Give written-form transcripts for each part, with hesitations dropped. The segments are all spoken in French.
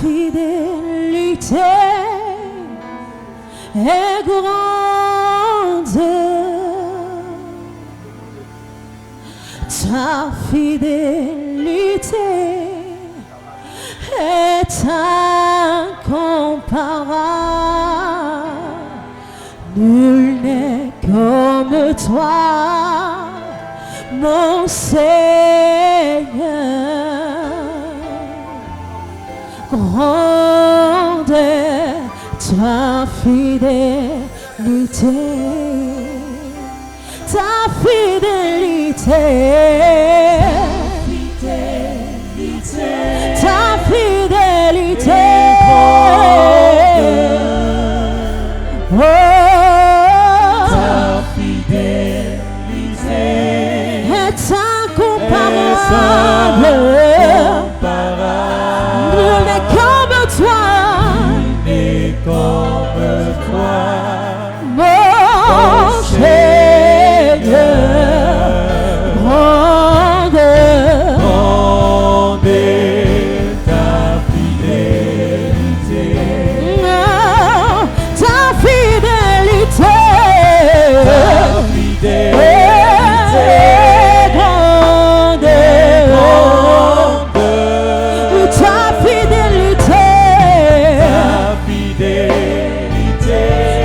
fidélité est grande. Ta fidélité est incomparable. Nul n'est comme toi, mon Seigneur. Grande est ta fidélité, ta fidélité, ta fidélité. Oh, ta fidélité est incomparable. Nul n'est comme toi, mon Seigneur. Grande ta fidélité, ta fidélité, grande ta fidélité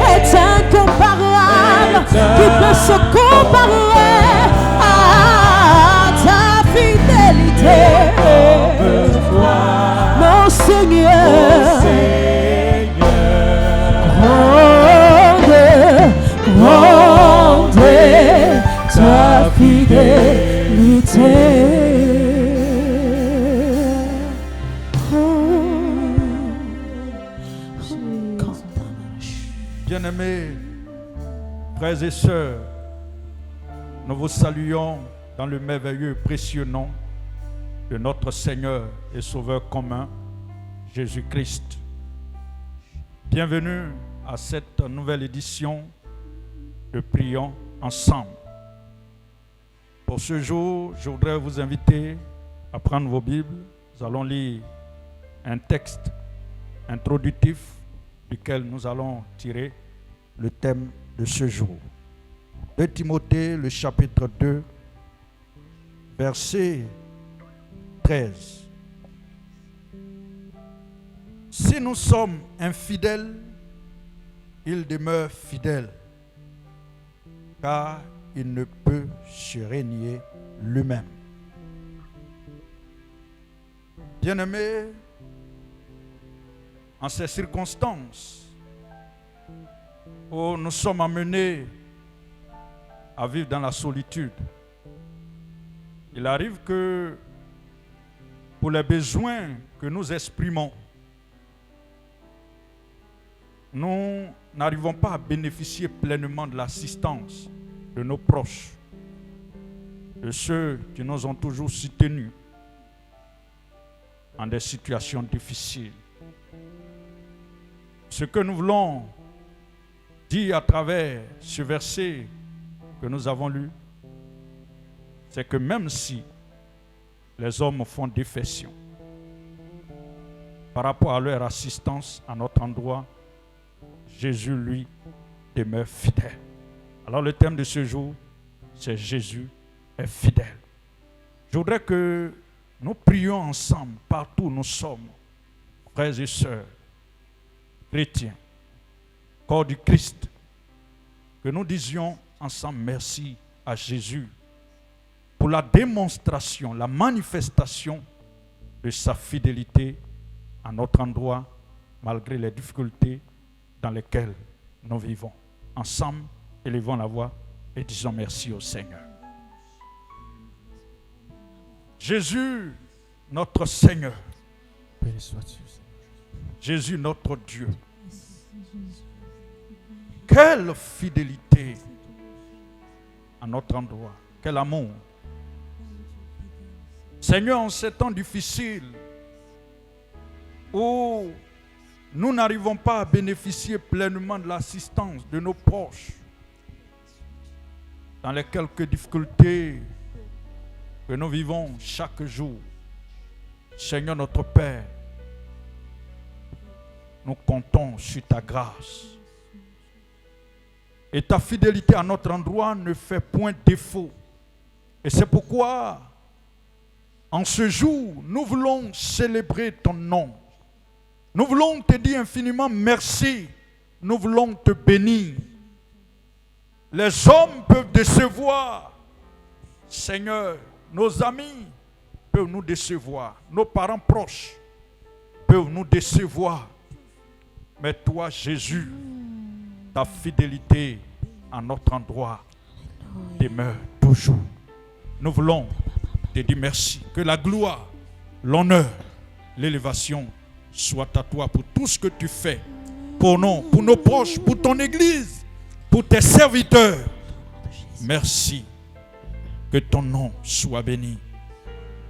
est incomparable. Qui peut se comparer à ta fidélité, mon Seigneur. Grande ta fidélité. Bien-aimés frères et sœurs, nous vous saluons dans le merveilleux, précieux nom de notre Seigneur et Sauveur commun, Jésus-Christ. Bienvenue à cette nouvelle édition de Prions ensemble. Pour ce jour, je voudrais vous inviter à prendre vos Bibles. Nous allons lire un texte introductif duquel nous allons tirer le thème de ce jour. De Timothée, le chapitre 2, verset 13. Si nous sommes infidèles, il demeure fidèle, car il ne peut se renier lui-même. Bien-aimés, en ces circonstances où nous sommes amenés à vivre dans la solitude, il arrive que pour les besoins que nous exprimons, nous n'arrivons pas à bénéficier pleinement de l'assistance de nos proches, de ceux qui nous ont toujours soutenus en des situations difficiles. Ce que nous voulons dire à travers ce verset que nous avons lu, c'est que même si les hommes font défection par rapport à leur assistance à notre endroit, Jésus, lui, demeure fidèle. Alors le thème de ce jour, c'est Jésus est fidèle. Je voudrais que nous prions ensemble, partout où nous sommes, frères et sœurs, chrétiens, corps du Christ, que nous disions ensemble merci à Jésus pour la démonstration, la manifestation de sa fidélité à notre endroit, malgré les difficultés dans lesquelles nous vivons. Ensemble, élevons la voix et disons merci au Seigneur. Jésus, notre Seigneur. Béni sois-tu, Jésus, notre Dieu. Quelle fidélité à notre endroit. Quel amour. Seigneur, en ces temps difficiles où nous n'arrivons pas à bénéficier pleinement de l'assistance de nos proches, dans les quelques difficultés que nous vivons chaque jour, Seigneur notre Père, nous comptons sur ta grâce. Et ta fidélité à notre endroit ne fait point défaut. Et c'est pourquoi, en ce jour, nous voulons célébrer ton nom. Nous voulons te dire infiniment merci. Nous voulons te bénir. Les hommes peuvent décevoir. Seigneur, nos amis peuvent nous décevoir. Nos parents proches peuvent nous décevoir. Mais toi, Jésus, ta fidélité à notre endroit demeure toujours. Nous voulons te dire merci. Que la gloire, l'honneur, l'élévation soit à toi pour tout ce que tu fais. Pour nous, pour nos proches, pour ton Église, pour tes serviteurs. Merci. Que ton nom soit béni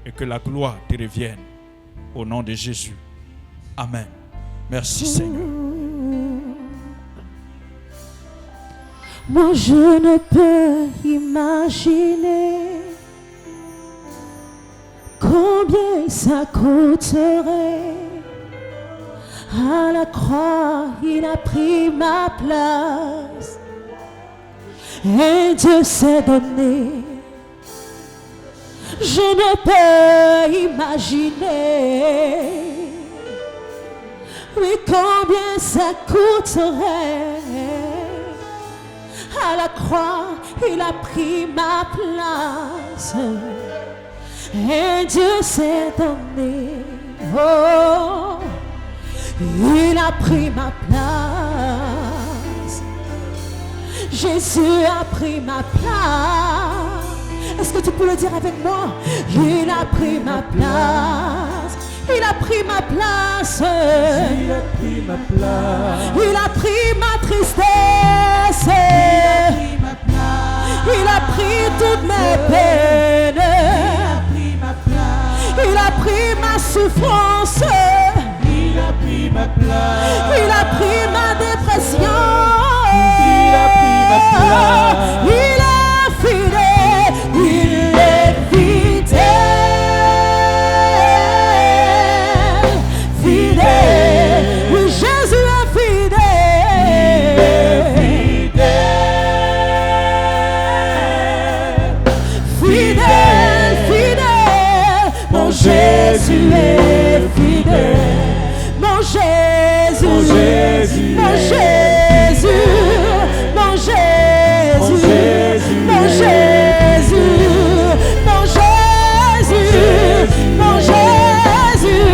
et que la gloire te revienne. Au nom de Jésus. Amen. Merci Seigneur. Moi je ne peux imaginer combien ça coûterait. À la croix, il a pris ma place. Et Dieu s'est donné. Je ne peux imaginer. Oui, combien ça coûterait. À la croix, il a pris ma place. Et Dieu s'est donné. Oh, il a pris ma place. Jésus a pris ma place. Est-ce que tu peux le dire avec moi? Il a pris ma place. Il a pris ma place. Il a pris ma place. Il a pris ma tristesse. Il a pris toutes mes peines. Il a pris ma souffrance. Il a pris ma place. Il a pris ma dépression. Il a pris ma place. Il est fidèle. Il est fidèle. Fidèle. Oui, Jésus est fidèle. Fidèle, fidèle. Mon Jésus est fidèle. Mon Jésus, Mon Jésus mon est Jésus, mon Jésus, mon Jésus, mon Jésus, mon Jésus,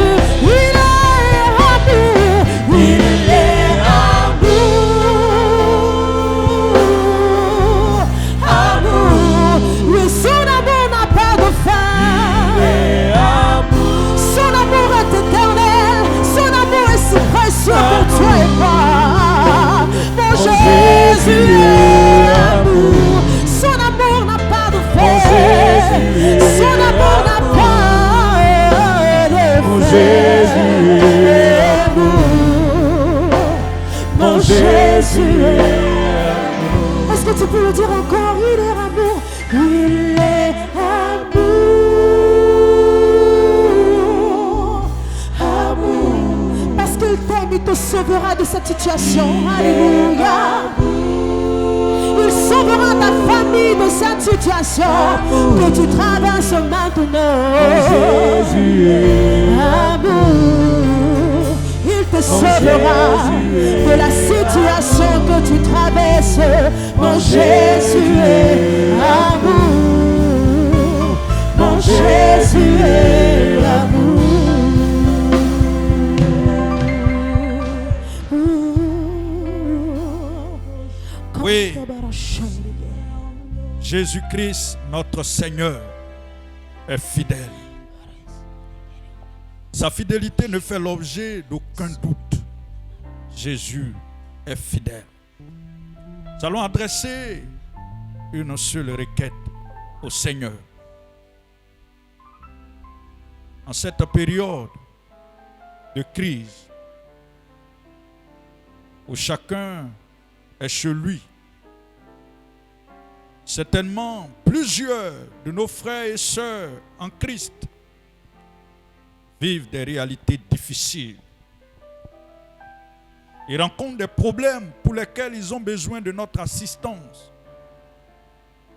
il est amour, il est amour, amour, oui, son amour n'a pas de fin, son amour est éternel, son amour est si précieux pour toi et moi. Mon Jésus est amour, son amour n'a pas de fin, son amour n'a pas de fin. Mon Jésus est amour, mon Jésus est amour. Est-ce que tu peux le dire encore? Il est amour, il est amour, amour. Parce qu'il t'aime, il te sauvera de cette situation. Alléluia. Il sauvera ta famille de cette situation que tu traverses maintenant. Jésus est Amour. Il te sauvera de la situation que tu traverses. Mon Jésus est amour. Mon Jésus est amour. Oui. Jésus-Christ, notre Seigneur, est fidèle. Sa fidélité ne fait l'objet d'aucun doute. Jésus est fidèle. Nous allons adresser une seule requête au Seigneur. En cette période de crise où chacun est chez lui, certainement plusieurs de nos frères et sœurs en Christ vivent des réalités difficiles. Ils rencontrent des problèmes pour lesquels ils ont besoin de notre assistance.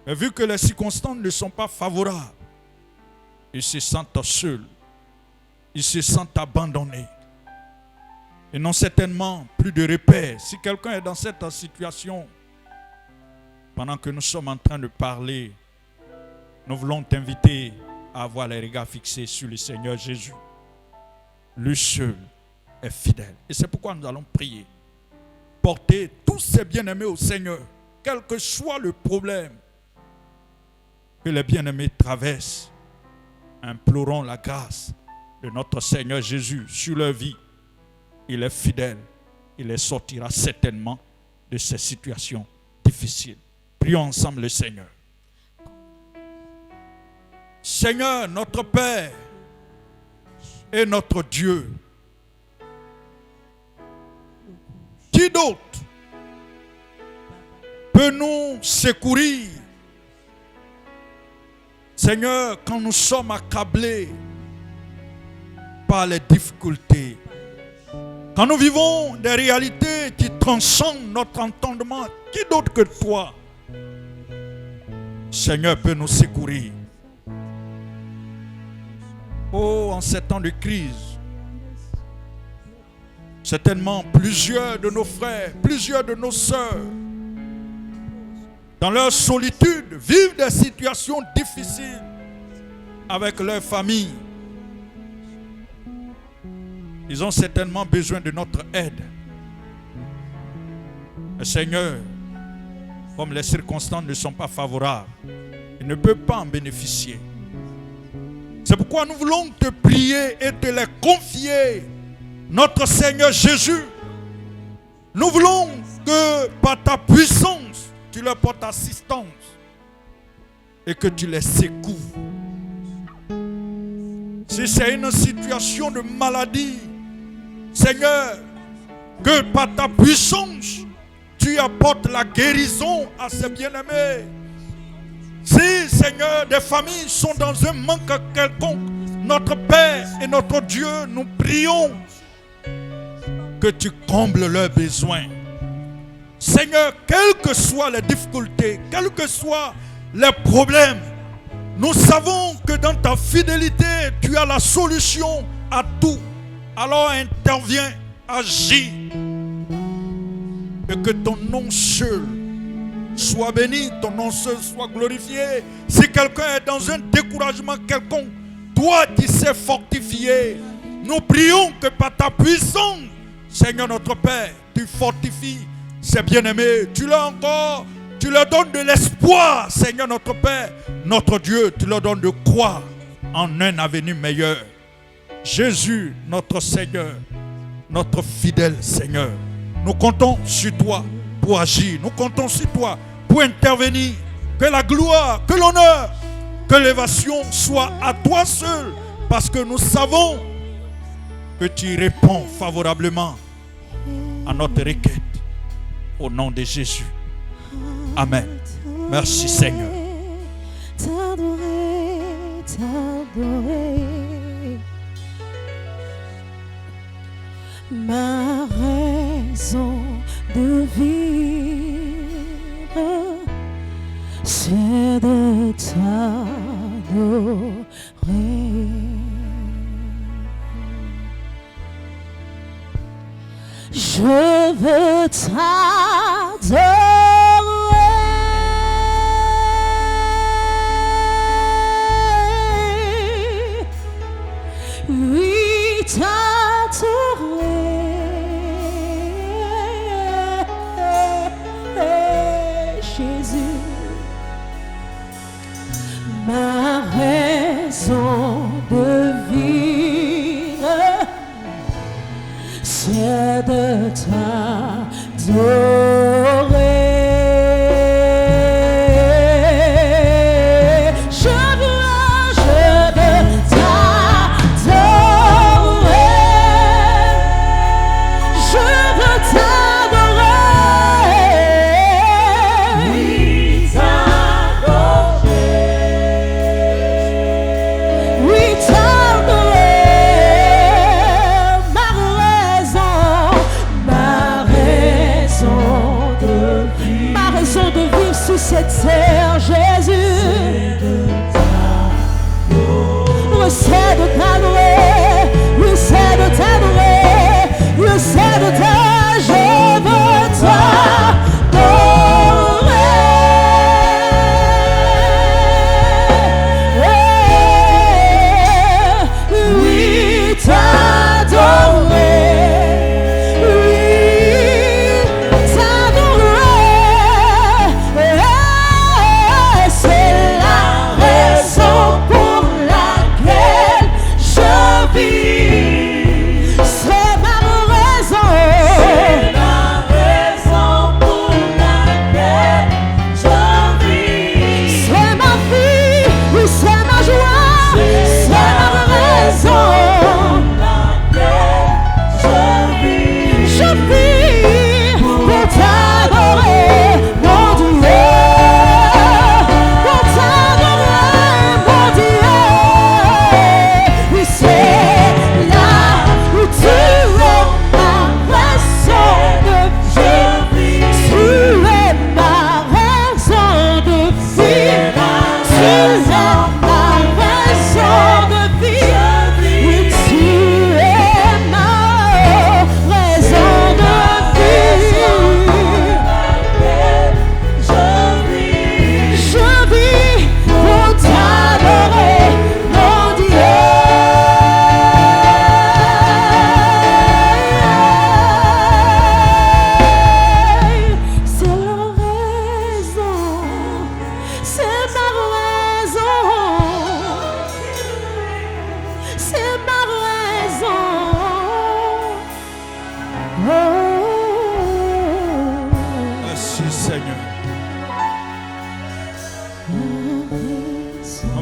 Mais vu que les circonstances ne sont pas favorables, ils se sentent seuls. Ils se sentent abandonnés. Ils n'ont certainement plus de repères. Si quelqu'un est dans cette situation, pendant que nous sommes en train de parler, nous voulons t'inviter à avoir les regards fixés sur le Seigneur Jésus. Lui seul est fidèle. Et c'est pourquoi nous allons prier. Porter tous ces bien-aimés au Seigneur, quel que soit le problème que les bien-aimés traversent. Implorons la grâce de notre Seigneur Jésus sur leur vie. Il est fidèle. Il les sortira certainement de ces situations difficiles. Prions ensemble le Seigneur. Seigneur, notre Père et notre Dieu, qui d'autre peut nous secourir, Seigneur, quand nous sommes accablés par les difficultés, quand nous vivons des réalités qui transcendent notre entendement, qui d'autre que toi, Seigneur, peut nous secourir? Oh, en ces temps de crise, certainement plusieurs de nos frères, plusieurs de nos sœurs, dans leur solitude, vivent des situations difficiles avec leur famille. Ils ont certainement besoin de notre aide. Mais Seigneur, comme les circonstances ne sont pas favorables, ils ne peuvent pas en bénéficier. C'est pourquoi nous voulons te prier et te les confier, notre Seigneur Jésus. Nous voulons que par ta puissance, tu leur portes assistance et que tu les secoues. Si c'est une situation de maladie, Seigneur, que par ta puissance, tu apportes la guérison à ces bien-aimés. Si, Seigneur, des familles sont dans un manque quelconque, notre Père et notre Dieu, nous prions que tu combles leurs besoins. Seigneur, quelles que soient les difficultés, quels que soient les problèmes, nous savons que dans ta fidélité, tu as la solution à tout. Alors interviens, agis, et que ton nom seul soit béni, ton nom seul soit glorifié. Si quelqu'un est dans un découragement quelconque, toi qui sais fortifier, nous prions que par ta puissance, Seigneur notre Père, tu fortifies ces bien-aimés. Tu leur donnes de l'espoir, Seigneur notre Père, notre Dieu, tu leur donnes de croire en un avenir meilleur. Jésus, notre Seigneur, notre fidèle Seigneur, nous comptons sur toi pour agir. Nous comptons sur toi pour intervenir. Que la gloire, que l'honneur, que l'élévation soit à toi seul. Parce que nous savons que tu réponds favorablement à notre requête. Au nom de Jésus. Amen. Merci Seigneur. Ma raison de vivre, c'est de t'adorer. Je veux t'adorer. Oui, t'adorer. Jésus, ma raison de vivre, c'est de t'adorer. Je veux t'adorer. Je veux t'adorer. Oui, t'adorer. Oui, t'adorer. Ma raison de vivre, sur cette terre, Jésus. Je sais de t'adorer, je sais de t'adorer, je sais de t'adorer, je veux t'adorer. Oui, t'adorer.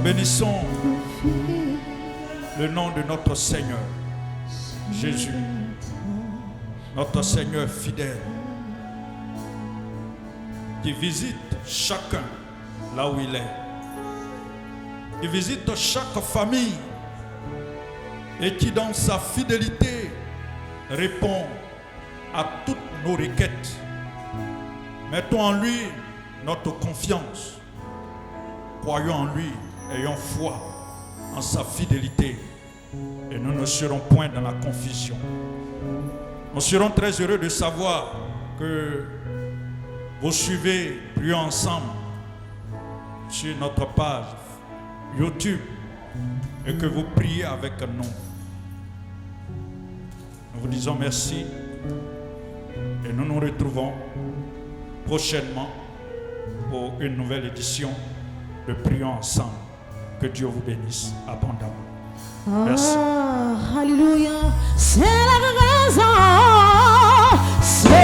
Bénissons le nom de notre Seigneur, Jésus, notre Seigneur fidèle, qui visite chacun là où il est, qui visite chaque famille et qui dans sa fidélité répond à toutes nos requêtes. Mettons en lui notre confiance, croyons en lui, ayons foi en sa fidélité et nous ne serons point dans la confusion. Nous serons très heureux de savoir que vous suivez Prions ensemble sur notre page YouTube et que vous priez avec nous. Nous vous disons merci et nous nous retrouvons prochainement pour une nouvelle édition de Prions ensemble. Que Dieu vous bénisse abondamment. Merci. Alléluia. C'est la raison. C'est